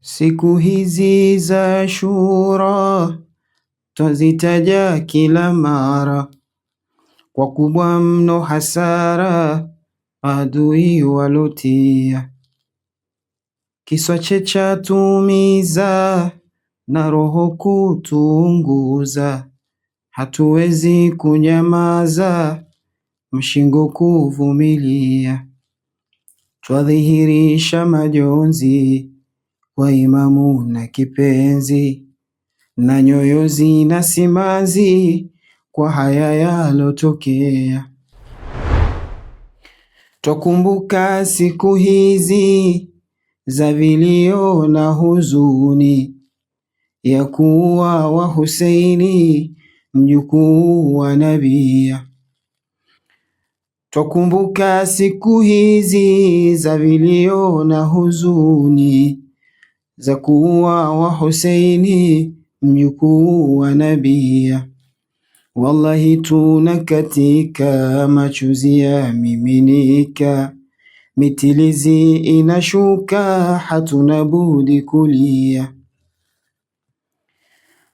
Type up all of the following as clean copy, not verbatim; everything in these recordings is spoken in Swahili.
Siku hizi za Ashura twazitaja kila mara, kwa kubwa mno hasara adui walotia. Kiswa chatumiza na roho kutuunguza, hatuwezi kunyamaza mshingo kuvumilia. Twadhihirisha majonzi kwa imamu na kipenzi, na nyoyo zina simanzi kwa haya yalotokea. Twakumbuka siku hizi za vilio na huzuni, ya kuwa wa Husaini mjukuu wa Nabia. Twakumbuka siku hizi za vilio na huzuni, za kuwa wa Husaini mjukuu wa Nabia. Wallahi tunakatika, machozi yamiminika, mitilizi inashuka, hatuna budi kulia.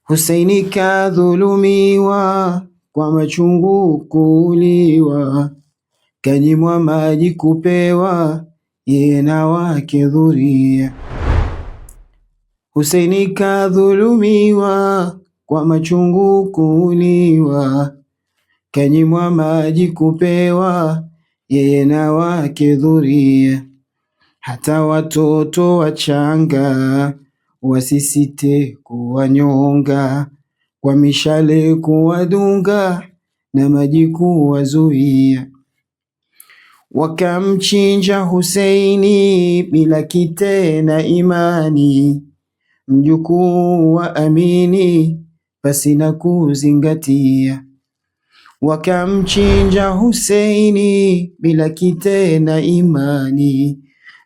Husaini kadhulumiwa, kwa machungu kuuliwa, kanyimwa maji kupewa, yeye na wake dhuria. Husaini kadhulumiwa, kwa machungu kuuliwa, kanyimwa maji kupewa, yeye na wake dhuria. Hata watoto wachanga wasisite kuwanyonga, kwa mishale kuwadunga na maji kuwazuia. Wakamchinja Husaini bila kite na imani, mjukuu wa Amini pasina kuzingatia. Wakamchinja Husaini bila kite na imani,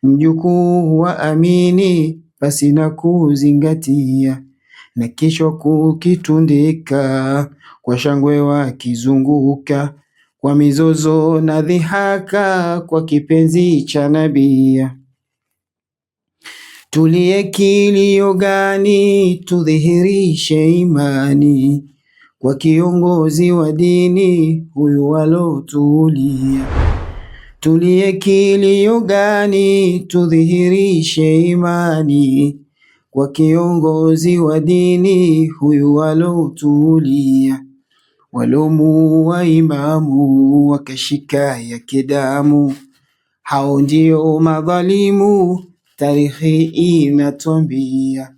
mjukuu wa Amini pasina kuzingatia. Na kisha kukitundika, kwa shangwe wakizunguka, kwa mizozo na dhihaka, kwa kipenzi cha Nabia. Tulie kilio gani, tudhihirishe imani, kwa kiongozi wa dini huyu walotulia. Tulie kilio gani, tudhihirishe imani, kwa kiongozi wa dini huyu walotulia. Walomuua imamu wakashika yake damu, hao ndio madhalimu, tarikhi inatwambia.